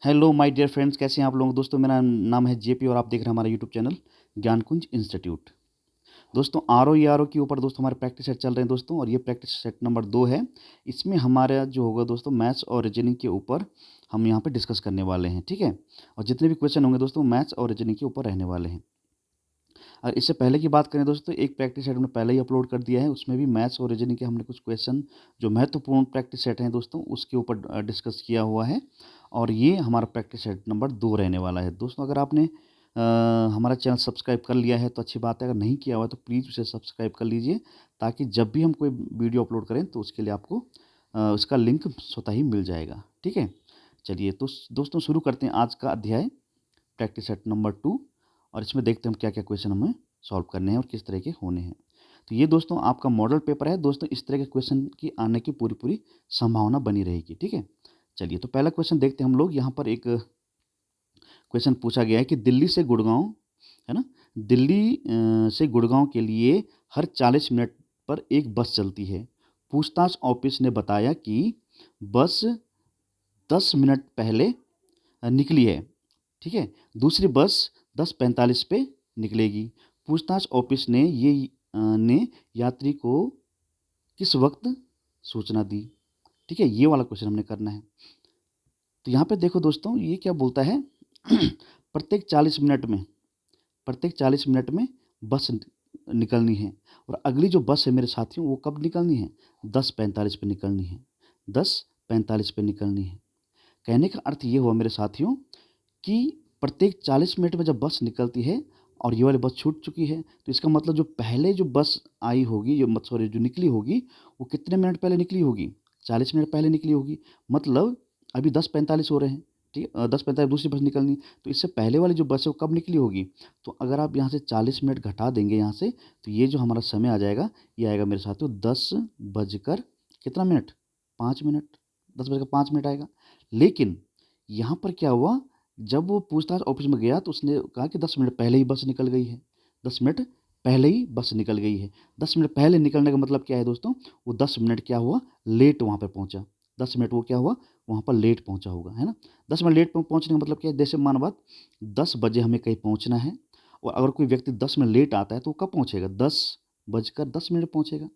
Hello my dear friends, कैसे हैं आप लोग। दोस्तों मेरा नाम है जेपी और आप देख रहे हैं हमारा यूट्यूब चैनल ज्ञानकुंज इंस्टीट्यूट। दोस्तों आर ओ के ऊपर दोस्तों हमारे प्रैक्टिस सेट चल रहे हैं दोस्तों, और ये प्रैक्टिस सेट नंबर 2 है। इसमें हमारा जो होगा दोस्तों मैथ्स और रीजनिंग के ऊपर हम यहाँ पे डिस्कस करने वाले हैं, ठीक है। और जितने भी क्वेश्चन होंगे दोस्तों मैथ्स और रीजनिंग के ऊपर रहने वाले हैं। और इससे पहले की बात करें दोस्तों, एक प्रैक्टिस सेट हमने पहले ही अपलोड कर दिया है, उसमें भी मैथ्स और रीजनिंग के हमने कुछ क्वेश्चन जो महत्वपूर्ण प्रैक्टिस सेट हैं दोस्तों उसके ऊपर डिस्कस किया हुआ है। और ये हमारा प्रैक्टिस सेट नंबर 2 रहने वाला है दोस्तों। अगर आपने हमारा चैनल सब्सक्राइब कर लिया है तो अच्छी बात है, अगर नहीं किया हुआ तो प्लीज़ उसे सब्सक्राइब कर लीजिए, ताकि जब भी हम कोई वीडियो अपलोड करें तो उसके लिए आपको उसका लिंक स्वतः ही मिल जाएगा, ठीक है। चलिए तो दोस्तों शुरू करते हैं आज का अध्याय प्रैक्टिस सेट नंबर 2, और इसमें देखते हैं हम क्या क्या क्वेश्चन हमें सॉल्व करने हैं और किस तरह के होने हैं। तो ये दोस्तों आपका मॉडल पेपर है दोस्तों, इस तरह के क्वेश्चन की आने की पूरी पूरी संभावना बनी रहेगी, ठीक है। चलिए तो पहला क्वेश्चन देखते हैं हम लोग। यहाँ पर एक क्वेश्चन पूछा गया है कि दिल्ली से गुड़गांव, है ना, दिल्ली से गुड़गांव के लिए हर 40 मिनट पर एक बस चलती है। पूछताछ ऑफिस ने बताया कि बस 10 मिनट पहले निकली है, ठीक है। दूसरी बस 10:45 पे निकलेगी। पूछताछ ऑफिस ने ने यात्री को किस वक्त सूचना दी, ठीक है। ये वाला क्वेश्चन हमने करना है। तो यहाँ पे देखो दोस्तों ये क्या बोलता है प्रत्येक 40 मिनट में बस निकलनी है, और अगली जो बस है मेरे साथियों वो कब निकलनी है, 10:45 पे निकलनी है, 10:45 पे निकलनी है। कहने का अर्थ ये हुआ मेरे साथियों कि प्रत्येक 40 मिनट में जब बस निकलती है और ये वाली बस छूट चुकी है, तो इसका मतलब जो पहले जो बस आई होगी, जो निकली होगी, वो कितने मिनट पहले निकली होगी, 40 मिनट पहले निकली होगी। मतलब अभी 10:45 हो रहे हैं, ठीक है। 10:45 दूसरी बस निकलनी, तो इससे पहले वाली जो बस है वो कब निकली होगी। तो अगर आप यहाँ से 40 मिनट घटा देंगे यहाँ से, तो ये जो हमारा समय आ जाएगा, ये आएगा मेरे साथियों 10 बजकर कितना मिनट, 5 मिनट, 10 बजकर 5 मिनट आएगा। लेकिन यहाँ पर क्या हुआ, जब वो पूछताछ ऑफिस में गया तो उसने कहा कि 10 मिनट पहले ही बस निकल गई है, 10 मिनट पहले ही बस निकल गई है। 10 मिनट पहले निकलने का मतलब क्या है दोस्तों, वो 10 मिनट क्या हुआ, लेट वहाँ पर पहुँचा। 10 मिनट वो क्या हुआ, वहाँ पर लेट पहुँचा होगा, है ना। 10 मिनट लेट पहुँचने का मतलब क्या है, जैसे मान बात 10 बजे हमें कहीं पहुँचना है, और अगर कोई व्यक्ति 10 मिनट लेट आता है तो वो कब पहुँचेगा, 10:10 पहुँचेगा।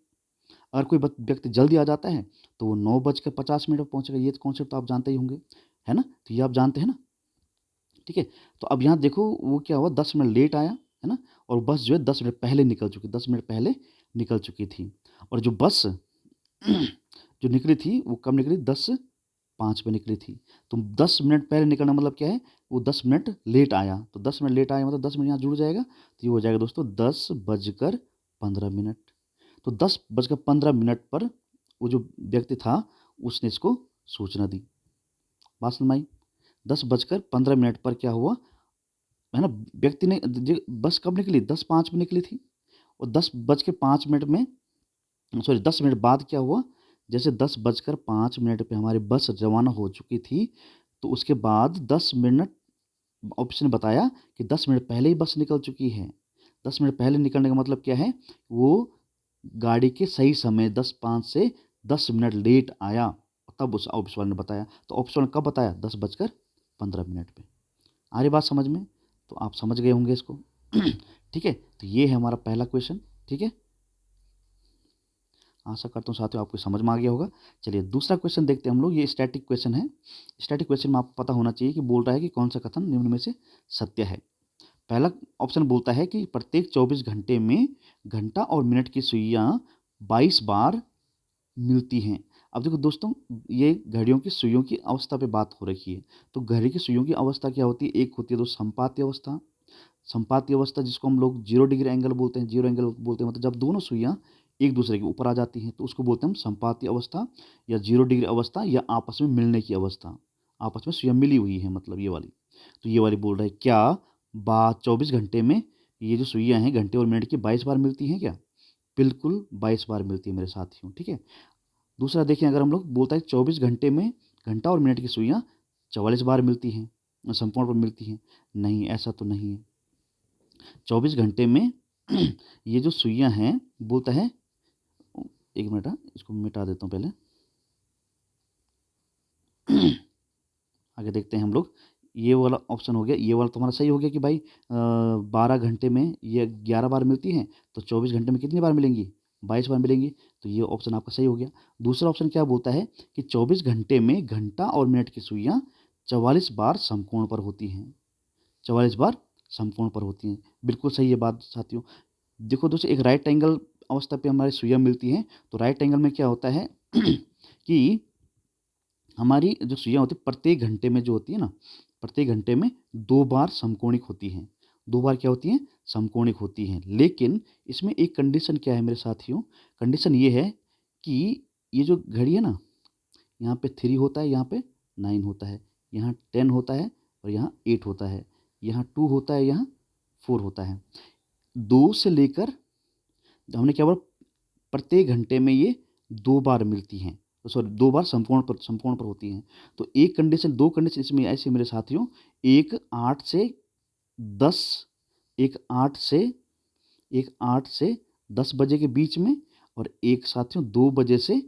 अगर कोई व्यक्ति जल्दी आ जाता है तो वो 9:50 पर पहुँचेगा। ये कॉन्सेप्ट तो आप जानते ही होंगे, है ना। तो ये आप जानते हैं ना, ठीक है। तो अब यहाँ देखो वो क्या हुआ, 10 मिनट लेट आया, है ना, और बस जो है 10 मिनट पहले निकल चुकी, 10 मिनट पहले निकल चुकी थी। और जो बस जो निकली थी वो कब निकली, 10:05 पे निकली थी। तो 10 मिनट पहले निकलना मतलब क्या है, वो 10 मिनट लेट आया, तो 10 मिनट लेट आया मतलब 10 मिनट यहाँ जुड़ जाएगा, तो ये हो जाएगा दोस्तों 10:15। तो 10:15 पर वो जो व्यक्ति था उसने इसको सूचना दी। बात समझ में आई। 10:15 पर क्या हुआ, है ना, व्यक्ति ने बस कब निकली, 10:05 में निकली थी, और 10:05 में, सॉरी 10 मिनट बाद क्या हुआ, जैसे 10:05 पे हमारी बस रवाना हो चुकी थी, तो उसके बाद 10 मिनट ऑफिस ने बताया कि 10 मिनट पहले ही बस निकल चुकी है। 10 मिनट पहले निकलने का मतलब क्या है, वो गाड़ी के सही समय 10:05 से 10 मिनट लेट आया, तब उस ऑफिस वाले ने बताया। तो ऑफिस वाले ने कब बताया, 10:15 पे। आ रही बात समझ में, तो आप समझ गए होंगे इसको ठीक है। तो ये है हमारा पहला क्वेश्चन, ठीक है। आशा करता हूँ साथियों आपको समझ में आ गया होगा। चलिए दूसरा क्वेश्चन देखते हैं हम लोग। ये स्टैटिक क्वेश्चन है। स्टैटिक क्वेश्चन में आपको पता होना चाहिए कि बोल रहा है कि कौन सा कथन निम्न में से सत्य है। पहला ऑप्शन बोलता है कि प्रत्येक 24 घंटे में घंटा और मिनट की सुइयां 22 बार मिलती हैं। अब देखो दोस्तों, ये घड़ियों की सुइयों की अवस्था पे बात हो रखी है। तो घड़ी की सुइयों की अवस्था क्या होती है, एक होती है दोस्तों संपाती अवस्था। संपाती अवस्था जिसको हम लोग 0 डिग्री एंगल बोलते हैं, 0 एंगल बोलते हैं, मतलब जब दोनों सुइयां एक दूसरे के ऊपर आ जाती हैं तो उसको बोलते हैं हम संपाती अवस्था, या 0 डिग्री अवस्था, या आपस में मिलने की अवस्था। आपस में सुइयां मिली हुई है, मतलब ये वाली। तो ये वाली बोल रहा है क्या 24 घंटे में ये जो सुइयां हैं घंटे और मिनट की 22 बार मिलती हैं क्या, बिल्कुल 22 बार मिलती है मेरे साथियों, ठीक है। दूसरा देखिए, अगर हम लोग बोलता है 24 घंटे में घंटा और मिनट की सुइयां 44 बार मिलती हैं, संपूर्ण पर मिलती हैं, नहीं ऐसा तो नहीं है। 24 घंटे में ये जो सुइयां हैं बोलता है, एक मिनट, इसको मिटा देता हूँ पहले आगे देखते हैं हम लोग। ये वाला ऑप्शन हो गया, ये वाला तुम्हारा सही हो गया कि भाई 12 घंटे में ये 11 बार मिलती हैं, तो 24 घंटे में कितनी बार मिलेंगी? 22 बार मिलेंगी। तो ये ऑप्शन आपका सही हो गया। दूसरा ऑप्शन क्या बोलता है कि 24 घंटे में घंटा और मिनट की सुइयाँ 44 बार समकोण पर होती हैं। 44 बार समकोण पर होती हैं। बिल्कुल सही है बात साथियों। देखो दोस्तों, एक राइट एंगल अवस्था पे हमारी सुइयाँ मिलती हैं, तो राइट एंगल में क्या होता है कि हमारी जो सुइयाँ होती है प्रत्येक घंटे में जो होती है ना, प्रत्येक घंटे में 2 बार समकोणिक होती हैं। 2 बार क्या होती हैं? समकोणिक होती हैं। लेकिन इसमें एक कंडीशन क्या है मेरे साथियों? कंडीशन ये है कि ये जो घड़ी है ना, यहाँ पे 3 होता है, यहाँ पे 9 होता है, यहाँ 10 होता है और यहाँ 8 होता है, यहाँ 2 होता है, यहाँ 4 होता है। 2 से लेकर हमने क्या बोला, प्रत्येक घंटे में ये 2 बार मिलती हैं, सॉरी 2 बार समकोण पर होती हैं। तो एक कंडीशन, 2 कंडीशन इसमें ऐसी मेरे साथियों, एक 8 से 10, एक 8 से एक 8 से 10 बजे के बीच में, और एक साथियों 2 बजे से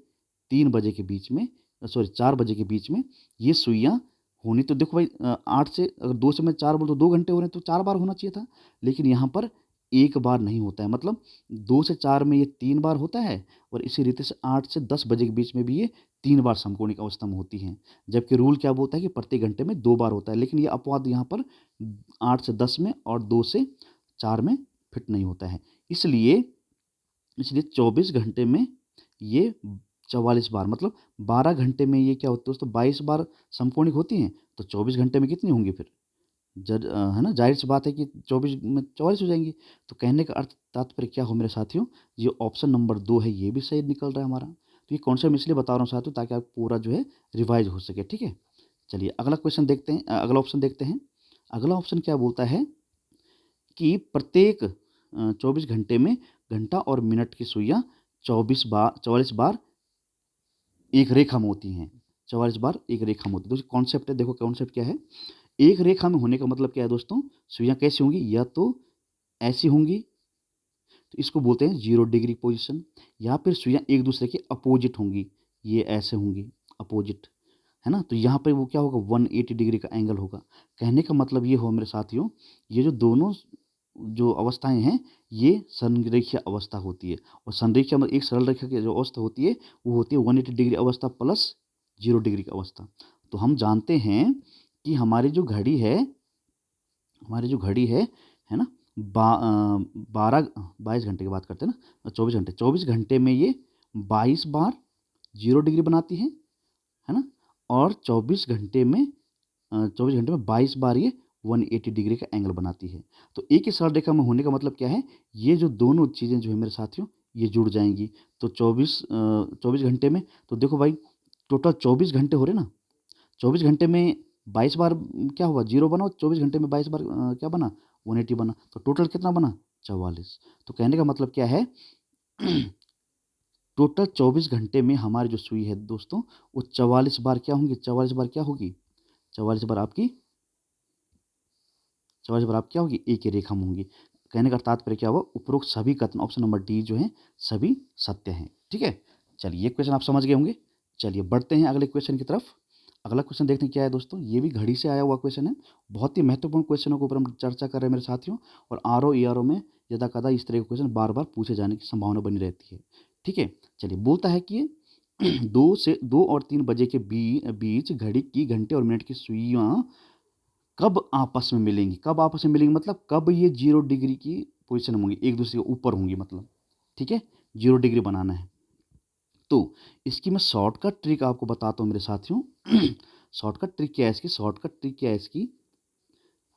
3 बजे के बीच में, सॉरी 4 बजे के बीच में ये सुइयाँ होनी। तो देखो भाई 8 से अगर 2 से मैं 4 बोलूँ तो 2 घंटे हो रहे हैं, तो 4 बार होना चाहिए था। लेकिन यहाँ पर 1 बार नहीं होता है, मतलब 2 से 4 में ये 3 बार होता है, और इसी रीति से 8 से 10 बजे के बीच में भी ये 3 बार समकोणिक अवस्था में होती हैं। जबकि रूल क्या बोलता है कि प्रत्येक घंटे में 2 बार होता है। लेकिन ये अपवाद यहाँ पर 8 से 10 में और 2 से 4 में फिट नहीं होता है। इसलिए 24 घंटे में ये 44 बार, मतलब 12 घंटे में ये क्या होता है दोस्तों, 22 बार समकोणिक होती हैं। तो 24 घंटे में कितनी होंगी फिर? है ना, जाहिर सी बात है कि 24 में 44 हो जाएंगी। तो कहने का अर्थ, तात्पर्य क्या हो मेरे साथियों, ये ऑप्शन नंबर 2 है, ये भी सही निकल रहा है हमारा। तो ये कॉन्सेप्ट इसलिए बता रहा हूँ साथियों, ताकि आप पूरा जो है रिवाइज हो सके। ठीक है, चलिए अगला क्वेश्चन देखते हैं, अगला ऑप्शन देखते हैं। अगला ऑप्शन क्या बोलता है कि प्रत्येक 24 घंटे में घंटा और मिनट की सुइयाँ 44 बार एक रेखा में होती हैं। 44 बार एक रेखा में होती है। दोस्तों कॉन्सेप्ट है, देखो कॉन्सेप्ट क्या है। एक रेखा में होने का मतलब क्या है दोस्तों? सुइयाँ कैसी होंगी? या तो ऐसी होंगी, तो इसको बोलते हैं 0 डिग्री पोजीशन, या फिर सुइयाँ एक दूसरे के अपोजिट होंगी, ये ऐसे होंगी, अपोजिट, है ना। तो यहाँ पे वो क्या होगा, 180 डिग्री का एंगल होगा। कहने का मतलब ये हो मेरे साथियों, ये जो दोनों जो अवस्थाएं हैं, ये संरेखीय अवस्था होती है। और संरेखीय मतलब एक सरल रेखा की जो अवस्था होती है, वो होती है 180 डिग्री अवस्था प्लस 0 डिग्री की अवस्था। तो हम जानते हैं कि हमारी जो घड़ी है ना, 22 घंटे की बात करते हैं ना, 24 घंटे में ये 22 बार 0 डिग्री बनाती है ना। और 24 घंटे में 22 बार ये 180 डिग्री का एंगल बनाती है। तो एक ही सरल रेखा में होने का मतलब क्या है, ये जो दोनों चीज़ें जो है मेरे साथियों, ये जुड़ जाएंगी। तो 24 घंटे में, तो देखो भाई टोटल 24 घंटे हो रहे ना, 24 घंटे में 22 बार क्या हुआ, 0 बना, और 24 घंटे में 22 बार क्या बना, 180 बना। तो टोटल कितना बना, 44। तो कहने का मतलब क्या है टोटल 24 घंटे में हमारी जो सुई है दोस्तों, वो 44 बार क्या होंगी, 44 बार क्या होगी, 44 बार आपकी 44 बार आप क्या होगी, एक ही रेखा में होंगी। कहने का तात्पर्य क्या हुआ, उपरोक्त सभी कथन ऑप्शन नंबर डी जो है सभी सत्य हैं। ठीक है, चलिए ये क्वेश्चन आप समझ गए होंगे। चलिए बढ़ते हैं अगले क्वेश्चन की तरफ। अगला क्वेश्चन देखते हैं क्या है दोस्तों, ये भी घड़ी से आया हुआ क्वेश्चन है। बहुत ही महत्वपूर्ण क्वेश्चनों के ऊपर हम चर्चा कर रहे हैं मेरे साथियों। और आर ई आर ओ में यदा कदा इस तरह के क्वेश्चन बार बार पूछे जाने की संभावना बनी रहती है। ठीक है, चलिए बोलता है कि 2 और 3 बजे के बीच घड़ी की घंटे और मिनट की सुइयां कब आपस में मिलेंगी, कब आपस में मिलेंगी मतलब कब ये 0 डिग्री की पोजीशन में होंगी, एक दूसरे के ऊपर होंगी मतलब। ठीक है, 0 डिग्री बनाना है। तो इसकी मैं शॉर्टकट ट्रिक आपको बताता हूँ मेरे साथियों। शॉर्टकट ट्रिक क्या है इसकी, शॉर्टकट ट्रिक क्या है इसकी,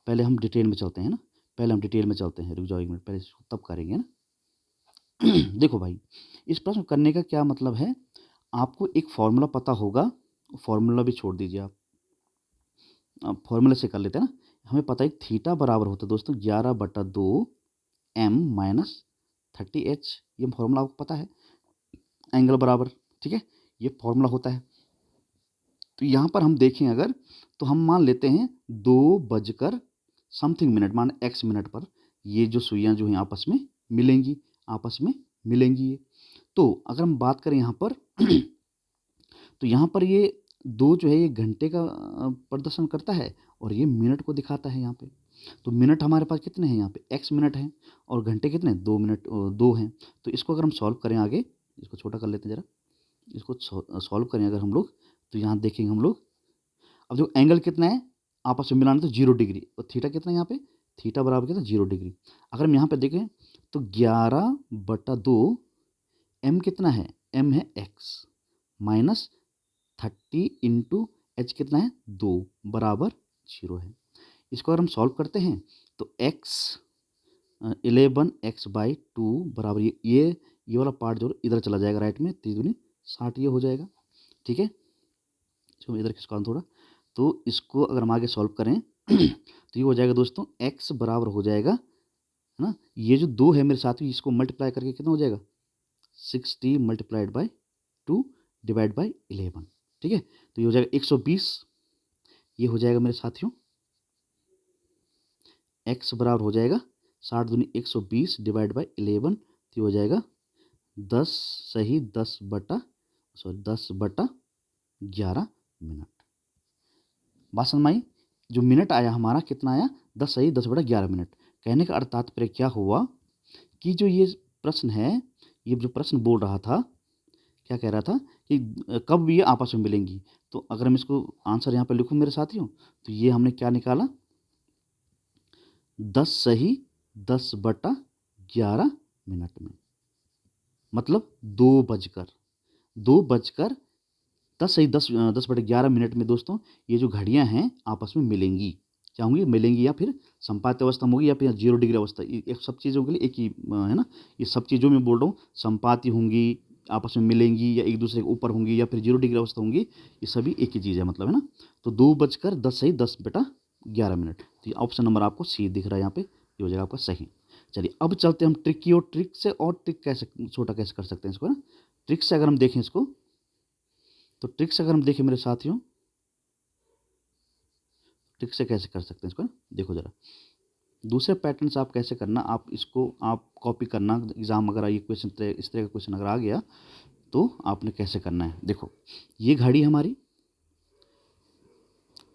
पहले हम डिटेल में चलते हैं ना, पहले हम डिटेल में चलते हैं, रुक जाओ एक मिनट, पहले इसको तब करेंगे ना। देखो भाई, इस प्रश्न करने का क्या मतलब है, आपको एक फॉर्मूला पता होगा, फॉर्मूला भी छोड़ दीजिए आप, फॉर्मूले से कर लेते हैं ना। हमें पता है थीटा बराबर होता है दोस्तों 11/2 m माइनस 30h, ये फॉर्मूला आपको पता है, एंगल बराबर। ठीक है, ये फॉर्मूला होता है। तो यहाँ पर हम देखें अगर, तो हम मान लेते हैं 2 बजकर समथिंग मिनट, मान x मिनट पर ये जो सुइयाँ जो हैं आपस में मिलेंगी, आपस में मिलेंगी ये। तो अगर हम बात करें यहाँ पर तो यहाँ पर ये 2 जो है ये घंटे का प्रदर्शन करता है और ये मिनट को दिखाता है यहाँ पे। तो मिनट हमारे पास कितने हैं यहाँ पे, x मिनट हैं और घंटे कितने, 2 मिनट 2 हैं। तो इसको अगर हम सॉल्व करें आगे, इसको छोटा कर लेते हैं ज़रा, इसको सॉल्व करें अगर हम लोग, तो यहाँ देखेंगे हम लोग, अब जो एंगल कितना है आपस में मिलाना, तो 0 डिग्री, और थीटा कितना है यहाँ पे, थीटा बराबर कितना, 0 डिग्री। अगर हम यहाँ पे देखें तो 11/2 m कितना है, m है x माइनस 30 इंटू एच कितना है, 2 बराबर 0 है। इसको अगर हम सॉल्व करते हैं तो x 11x/2 बराबर ये वाला पार्ट जो इधर चला जाएगा राइट में, 3 दूनी 60 ये हो जाएगा। ठीक है, चलो इधर खिसका थोड़ा, तो इसको अगर हम आगे सॉल्व करें तो ये हो जाएगा दोस्तों, x बराबर हो जाएगा, है ना, ये जो 2 है मेरे साथ में, इसको मल्टीप्लाई करके कितना हो जाएगा, 60 मल्टीप्लाइड बाई 2 डिवाइड बाई 11। ठीक है, तो ये हो जाएगा 120, ये हो जाएगा मेरे साथियों, x बराबर हो जाएगा 60 दूनी 120 डिवाइड बाई 11, तो ये हो जाएगा 10/11 मिनट। बात समझ में आई? जो मिनट आया हमारा कितना आया, 10/10/11 मिनट। कहने का अर्थ तात्पर्य क्या हुआ कि जो ये प्रश्न है, ये जो प्रश्न बोल रहा था, क्या कह रहा था कि कब ये आपस में मिलेंगी। तो अगर हम इसको आंसर यहाँ पे लिखूँ मेरे साथियों, तो ये हमने क्या निकाला, 10/10/11 मिनट में, मतलब 10:10 मिनट में दोस्तों ये जो घड़ियां हैं आपस में मिलेंगी। क्या होंगी, मिलेंगी, या फिर संपाती अवस्था में होगी, या फिर 0 डिग्री अवस्था, ये सब चीज़ों के लिए एक ही है ना, ये सब चीज़ों में बोल रहा हूँ, संपाती होंगी, आपस में मिलेंगी, या एक दूसरे के ऊपर होंगी, या फिर 0 डिग्री अवस्था होंगी, ये सभी एक ही चीज़ है, मतलब, है ना। तो 2:10 मिनट, तो ऑप्शन नंबर आपको सी दिख रहा है यहाँ पे, ये हो जाएगा आपका सही। चलिए अब चलते हैं हम ट्रिक की ओर। ट्रिक से, और ट्रिक कैसे छोटा कैसे कर सकते हैं इसको, ना। ट्रिक से अगर हम देखें इसको, तो ट्रिक से अगर हम देखें मेरे साथियों, ट्रिक से कैसे कर सकते हैं इसको, ना। देखो जरा, दूसरे पैटर्न से आप कैसे करना, आप इसको आप कॉपी करना, एग्जाम अगर ये क्वेश्चन इस तरह का क्वेश्चन अगर आ गया तो आपने कैसे करना है। देखो, ये घड़ी हमारी,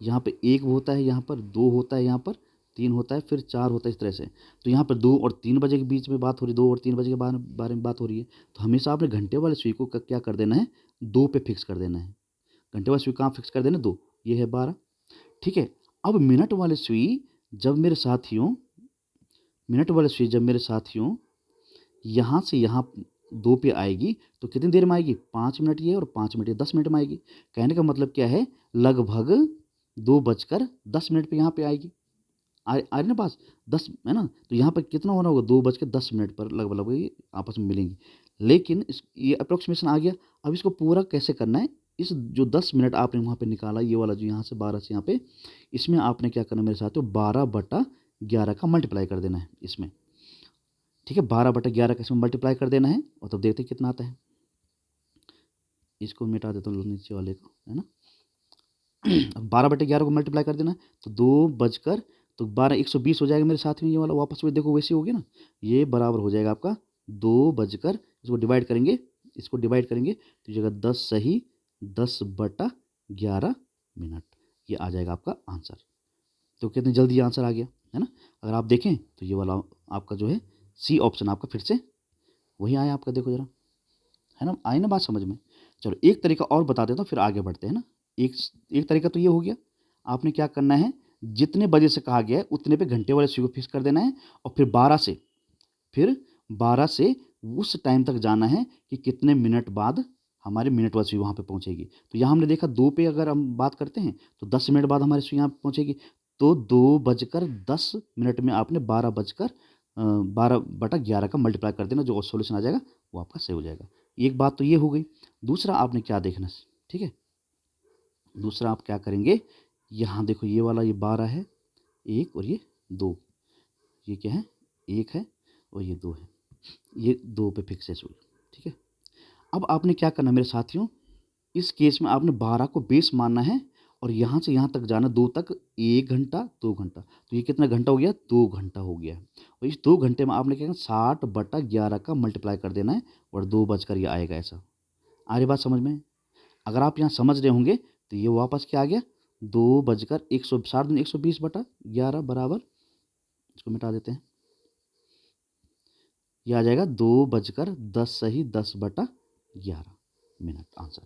यहाँ पे 1 होता है, यहाँ पर 2 होता है, यहाँ पर 3 होता है, फिर 4 होता है, इस तरह से। तो यहाँ पर 2 और 3 बजे के बीच में बात हो रही है, 2 और 3 बजे के बारे में बात हो रही है। तो हमेशा आपने घंटे वाले सुई को क्या कर देना है, 2 पे फिक्स कर देना है। घंटे वाले सुई कहाँ फिक्स कर देना, 2, ये है 12। ठीक है, अब मिनट वाले सुई जब मेरे साथियों, यहाँ से यहाँ 2 पे आएगी, तो कितनी देर में आएगी, 5 मिनट ये और 5 मिनट ये, 10 मिनट में आएगी। कहने का मतलब क्या है, लगभग 2:10 पे यहाँ पे आएगी। आ रही ना पास 10, है ना। तो यहाँ पर कितना होना होगा, 2:10 पर लगभग लगभग ये आपस में मिलेंगी। लेकिन ये अप्रोक्सीमेशन आ गया। अब इसको पूरा कैसे करना है, इस जो 10 मिनट आपने वहाँ पे निकाला, ये वाला जो यहाँ से 12 से यहाँ पे, इसमें आपने क्या करना है मेरे साथियों, 12/11 का मल्टीप्लाई कर देना है इसमें। ठीक है, 12/11 का इसमें मल्टीप्लाई कर देना है, और तब देखते कितना आता है। इसको मिटा देता हूँ नीचे वाले को, है ना। अब 12/11 को मल्टीप्लाई कर देना है, तो 12 120 हो जाएगा मेरे साथ में, ये वाला वापस में देखो वैसे हो गया ना, ये बराबर हो जाएगा आपका 2 इसको डिवाइड करेंगे, तो जगह 10:10/11 मिनट, ये आ जाएगा आपका आंसर। तो कितनी जल्दी आंसर आ गया, है ना। अगर आप देखें तो ये वाला आपका जो है सी ऑप्शन आपका फिर से वही आया आपका, देखो जरा, है ना, आई ना बात समझ में। चलो एक तरीका और बता देता हूँ, फिर आगे बढ़ते हैं ना। एक तरीका तो ये हो गया, आपने क्या करना है, जितने बजे से कहा गया है उतने पे घंटे वाले स्विच को फिक्स कर देना है, और फिर 12 से उस टाइम तक जाना है कि कितने मिनट बाद हमारे मिनट वाली स्विच वहाँ पे पहुँचेगी। तो यहाँ हमने देखा 2 पे अगर हम बात करते हैं तो 10 मिनट बाद हमारी स्विच यहाँ पे पहुँचेगी। तो 2:10 में आपने 12/11 का मल्टीप्लाई कर देना, जो सॉल्यूशन आ जाएगा वो आपका सही हो जाएगा। एक बात तो ये हो गई। दूसरा आपने क्या देखना, ठीक है, दूसरा आप क्या करेंगे, यहाँ देखो ये वाला, ये 12 है, 1 और ये 2, ये क्या है, 1 है और ये 2 है, ये 2 पे फिक्स है सूर्य। ठीक है, अब आपने क्या करना मेरे साथियों, इस केस में आपने 12 को बेस मानना है, और यहाँ से यहाँ तक जाना 2 तक, 1 घंटा 2 घंटा, तो ये कितना घंटा हो गया, 2 घंटा हो गया है। और इस 2 घंटे में आपने क्या करना, 60/11 का मल्टीप्लाई कर देना है, और 2 बजकर ये आएगा, ऐसा। आ रही बात समझ में। अगर आप यहाँ समझ रहे होंगे तो ये वापस क्या आ गया, 2:120 बराबर, इसको मिटा देते हैं, ये आ जाएगा 2:10 आंसर।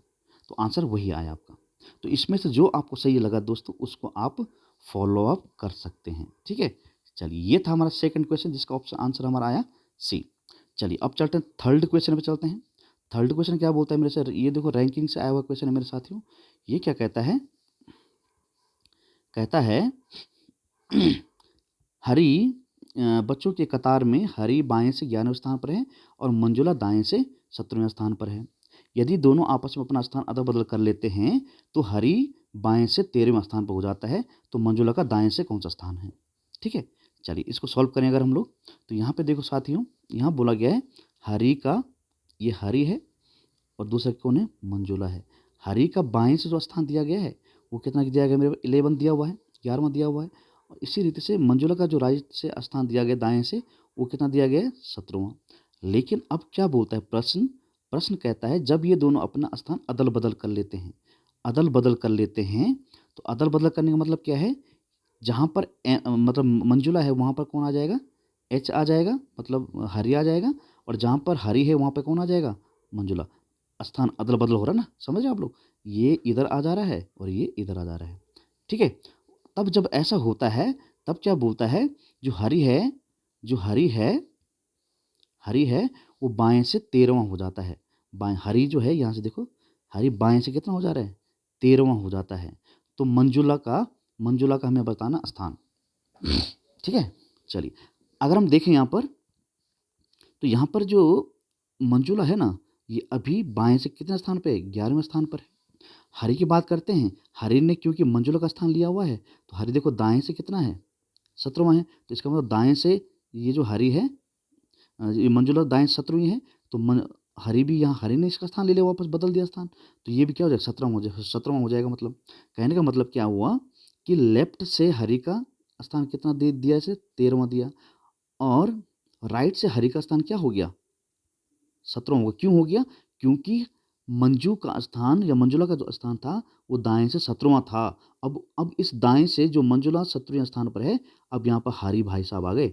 तो आंसर वही आया आपका। तो इसमें से जो आपको सही लगा दोस्तों उसको आप फॉलो अप कर सकते हैं। ठीक है, चलिए ये था हमारा सेकंड क्वेश्चन जिसका ऑप्शन आंसर हमारा आया सी। चलिए अब चलते हैं थर्ड क्वेश्चन पे चलते हैं। थर्ड क्वेश्चन क्या बोलता है मेरे सर, ये देखो रैंकिंग से आया हुआ क्वेश्चन है मेरे साथियों। ये क्या कहता है, कहता है हरी बच्चों के कतार में हरी बाएं से 11वें स्थान पर है और मंजुला दाएं से 17वें स्थान पर है। यदि दोनों आपस में अपना स्थान अदल बदल कर लेते हैं तो हरी बाएं से 13वें स्थान पर हो जाता है, तो मंजुला का दाएं से कौन सा स्थान है। ठीक है, चलिए इसको सॉल्व करें अगर हम लोग, तो यहाँ पे देखो साथियों, यहाँ बोला गया है हरी का, ये हरी है और दूसरा कौन है, मंजुला है। हरी का बाएं से जो स्थान दिया गया है वो कितना दिया गया, मेरे 11 दिया हुआ है, 11वां दिया हुआ है। और इसी रीति से मंजुला का जो राइट से स्थान दिया गया दाएं से, वो कितना दिया गया है, 17वां। लेकिन अब क्या बोलता है प्रश्न, प्रश्न कहता है जब ये दोनों अपना स्थान अदल बदल कर लेते हैं, अदल बदल कर लेते हैं, तो अदल बदल करने का मतलब क्या है, जहाँ पर मतलब मंजुला है वहाँ पर कौन आ जाएगा, एच आ जाएगा, मतलब हरी आ जाएगा। और जहाँ पर हरी है वहाँ पर कौन आ जाएगा, मंजुला। स्थान अदल बदल हो रहा है ना, समझ रहे आप लोग, ये इधर आ जा रहा है और ये इधर आ जा रहा है। ठीक है, तब जब ऐसा होता है तब क्या बोलता है, जो हरी है, जो हरी है, हरी है वो बाएं से 13वां हो जाता है। बाएं हरी जो है, यहाँ से देखो, हरी बाएं से कितना हो जा रहा है, 13वां हो जाता है। तो मंजुला का, मंजुला का हमें बताना स्थान। ठीक है, चलिए अगर हम देखें यहाँ पर, तो यहाँ पर जो मंजुला है ना, ये अभी बाएं से कितने स्थान पे है, 11वें स्थान पर है। हरी की बात करते हैं, हरी ने क्योंकि मंजुला का स्थान लिया हुआ है, तो हरी देखो दाएं से कितना है, 17वां है। तो इसका मतलब दाएं से ये जो हरी है, ये मंजुला दाएं 17वीं है, तो हरी भी यहाँ, हरी ने इसका स्थान ले लिया, वापस बदल दिया स्थान, तो ये भी क्या हो जाएगा, 17वां हो जाएगा। मतलब कहने का मतलब क्या हुआ कि लेफ्ट से हरी का स्थान कितना दे दिया, इसे 13वां दिया, और राइट से हरी का स्थान क्या हो गया, 17वां हो गया। क्यों हो गया, क्योंकि मंजू का स्थान या मंजुला का जो स्थान था वो दाएं से 17वां था। अब इस दाएं से जो मंजुला 17वें स्थान पर है, अब यहाँ पर हरी भाई साहब आ गए।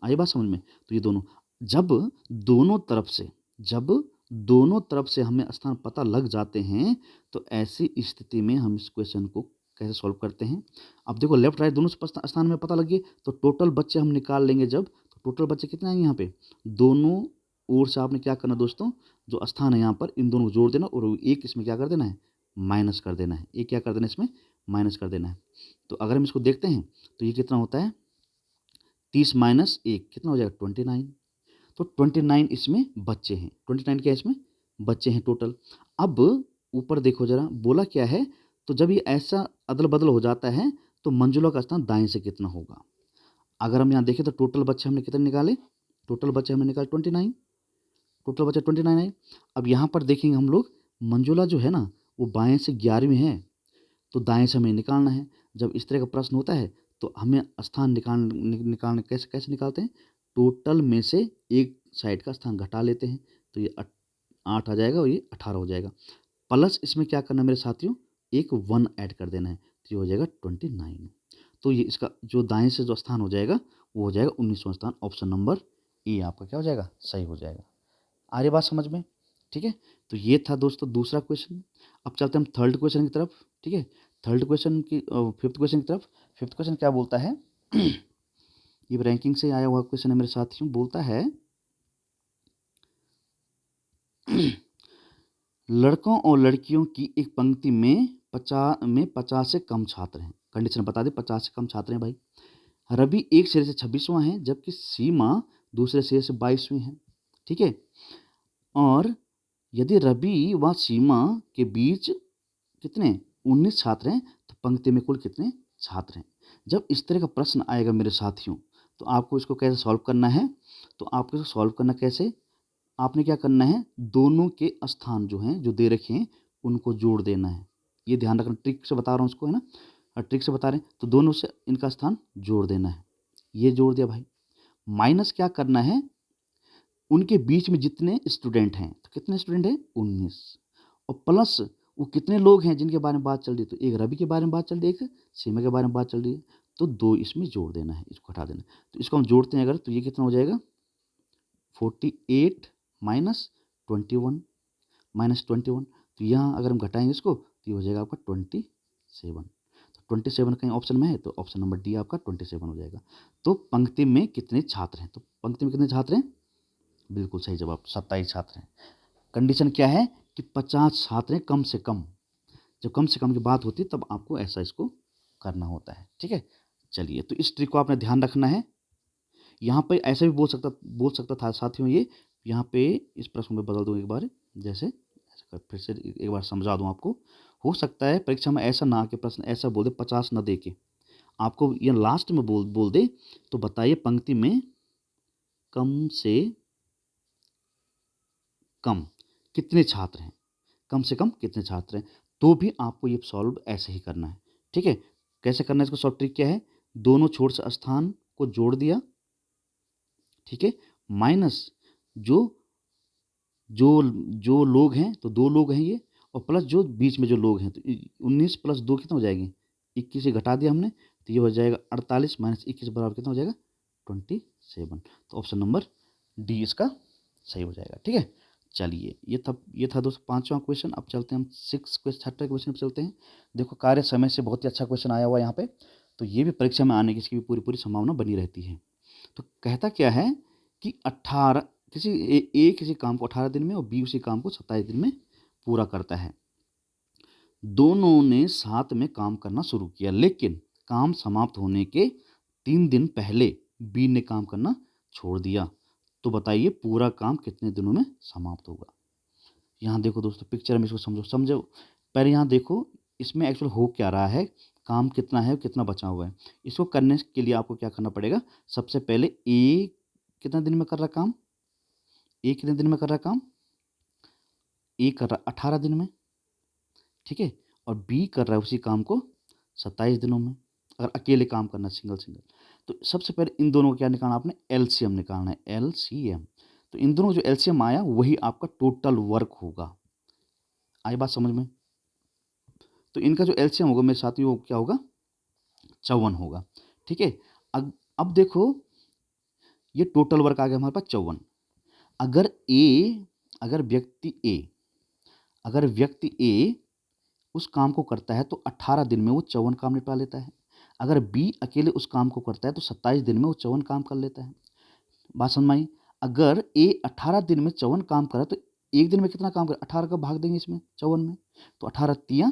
आई बात समझ में। तो ये दोनों, जब दोनों तरफ से, जब दोनों तरफ से हमें स्थान पता लग जाते हैं, तो ऐसी स्थिति में हम इस क्वेश्चन को कैसे सॉल्व करते हैं। अब देखो लेफ्ट राइट दोनों स्थान में पता लग गए, तो टोटल बच्चे हम निकाल लेंगे। जब तो टोटल बच्चे कितने आएंगे यहाँ पे, दोनों ओर से आपने क्या करना दोस्तों, जो स्थान है यहाँ पर इन दोनों को जोड़ देना और एक इसमें क्या कर देना है, माइनस कर देना है। एक क्या कर देना है, इसमें माइनस कर देना है। तो अगर हम इसको देखते हैं तो ये कितना होता है, 30 माइनस 1 कितना हो जाएगा, 29। तो 29 इसमें बच्चे हैं, 29 क्या है, इसमें बच्चे हैं टोटल। अब ऊपर देखो जरा, बोला क्या है, तो जब ये ऐसा अदल बदल हो जाता है तो मंजुला का स्थान दाएं से कितना होगा। अगर हम यहाँ देखें तो टोटल बच्चे हमने कितने निकाले, टोटल बच्चे हमने निकाले 29, टोटल बच्चे 29 है। अब यहाँ पर देखेंगे हम लोग, मंजुला जो है ना वो बाएं से 11वीं है, तो दाएं से हमें निकालना है। जब इस तरह का प्रश्न होता है तो हमें स्थान निकालने कैसे कैसे निकालते हैं, टोटल में से एक साइड का स्थान घटा लेते हैं, तो ये 8 आ जाएगा और ये 18 हो जाएगा। प्लस इसमें क्या करना है मेरे साथियों, एक 1 ऐड कर देना है, तो ये हो जाएगा 29। तो ये इसका जो दाएं से जो स्थान हो जाएगा वो हो जाएगा 19वां स्थान। ऑप्शन नंबर ए आपका क्या हो जाएगा, सही हो जाएगा। आ रही बात समझ में। ठीक है, तो ये था दोस्तों दूसरा क्वेश्चन। अब चलते हैं हम थर्ड क्वेश्चन की तरफ। ठीक है, थर्ड क्वेश्चन की फिफ्थ क्वेश्चन की तरफ। फिफ्थ क्वेश्चन क्या बोलता है ये रैंकिंग से आया हुआ क्वेश्चन है मेरे साथियों। बोलता है लड़कों और लड़कियों की एक पंक्ति में 50 से कम छात्र हैं। कंडीशन बता दे, 50 से कम छात्र हैं भाई। रवि एक सिरे से 26वां है, जबकि सीमा दूसरे सिरे से 22वीं है। ठीक है, और यदि रवि व सीमा के बीच कितने 19 छात्र हैं, तो पंक्ति में कुल कितने छात्र हैं। जब इस तरह का प्रश्न आएगा मेरे साथियों, तो आपको इसको कैसे सॉल्व करना है, तो आपको इसको सॉल्व करना कैसे, आपने क्या करना है, दोनों के स्थान जो हैं जो दे रखे हैं उनको जोड़ देना है। ये ध्यान रखना, ट्रिक से बता रहा हूँ उसको, है ना, ट्रिक से बता रहे हैं, तो दोनों से इनका स्थान जोड़ देना है। ये जोड़ दिया भाई। माइनस क्या करना है, उनके बीच में जितने स्टूडेंट हैं, तो कितने स्टूडेंट हैं, 19, और प्लस वो कितने लोग हैं जिनके बारे में बात चल रही है, तो एक रवि के बारे में बात चल रही है, एक सीमा के बारे में बात चल रही है, तो 2 इसमें जोड़ देना है, इसको हटा देना है। तो इसको हम जोड़ते हैं अगर, तो ये कितना हो जाएगा 48 माइनस 21 माइनस 21। तो यहाँ अगर हम घटाएंगे इसको तो ये हो जाएगा आपका 27। तो 27 कहीं ऑप्शन में है, तो ऑप्शन नंबर डी आपका 27 हो जाएगा। तो पंक्ति में कितने छात्र हैं, तो पंक्ति में कितने छात्र हैं, बिल्कुल सही जवाब 27 छात्र हैं। कंडीशन क्या है कि 50 छात्र हैं कम से कम। जब कम से कम की बात होती है तब आपको ऐसा इसको करना होता है, ठीक है। चलिए, तो इस ट्रिक को आपने ध्यान रखना है। यहाँ पे ऐसे भी बोल सकता था साथियों, ये यहाँ पे इस प्रश्न में बदल दूँ एक बार, जैसे ऐसा फिर से एक बार समझा दूँ आपको। हो सकता है परीक्षा में ऐसा ना कि प्रश्न ऐसा बोल दे 50 ना दे के, आपको ये लास्ट में बोल दे, तो बताइए पंक्ति में कम से कम कितने छात्र हैं, कम से कम कितने छात्र हैं, तो भी आपको ये सॉल्व ऐसे ही करना है, ठीक है। कैसे करना है इसको सॉल्व, ट्रिक क्या है, दोनों छोर से स्थान को जोड़ दिया, ठीक है, माइनस जो जो जो लोग हैं, तो 2 लोग हैं ये, और प्लस जो बीच में जो लोग हैं, तो 19 प्लस 2 कितना हो जाएंगे 21 से घटा दिया हमने, तो ये हो जाएगा 48 माइनस 21 बराबर कितना हो जाएगा 27। तो ऑप्शन नंबर डी इसका सही हो जाएगा, ठीक है। चलिए, ये था दोस्तों 5वां क्वेश्चन। अब चलते हैं हम 6th क्वेश्चन पर चलते हैं। देखो, कार्य समय से बहुत ही अच्छा क्वेश्चन आया हुआ है यहाँ पे, तो ये भी परीक्षा में आने की इसकी भी पूरी संभावना बनी रहती है। तो कहता क्या है कि 18 ए किसी काम को 18 दिन में और बी उसी काम को 27 दिन में पूरा करता है। दोनों ने साथ में काम करना शुरू किया, लेकिन काम समाप्त होने के 3 दिन पहले बी ने काम करना छोड़ दिया। तो बताइए पूरा काम कितने दिनों में समाप्त होगा। यहाँ देखो दोस्तों, पिक्चर में इसको समझो। पहले यहाँ देखो इसमें एक्चुअल हो क्या रहा है, काम कितना है, कितना बचा हुआ है। इसको करने के लिए आपको क्या करना पड़ेगा, सबसे पहले ए कितना दिन में कर रहा काम, ए कितने दिन में कर रहा काम, ए कर रहा 18 दिन में, ठीक है, और बी कर रहा है उसी काम को 27 दिनों में, अगर अकेले काम करना सिंगल। तो सबसे पहले इन दोनों को क्या निकालना, आपने एलसीएम निकालना है, एलसीएम। तो इन दोनों जो एलसीएम आया वही आपका टोटल वर्क होगा। आई बात समझ में। तो इनका जो एलसीएम होगा मेरे साथियों वो क्या होगा 54 होगा, ठीक है। अब देखो ये टोटल वर्क आ गया हमारे पास 54। अगर ए अगर व्यक्ति ए अगर व्यक्ति ए उस काम को करता है तो 18 दिन में वो 54 काम निपटा लेता है। अगर बी अकेले उस काम को करता है तो 27 दिन में वो 54 काम कर लेता है। बात समझ में आई। अगर ए 18 दिन में 54 काम करा तो एक दिन में कितना काम करे, 18 का भाग देंगे इसमें 54 में, तो 18 तियां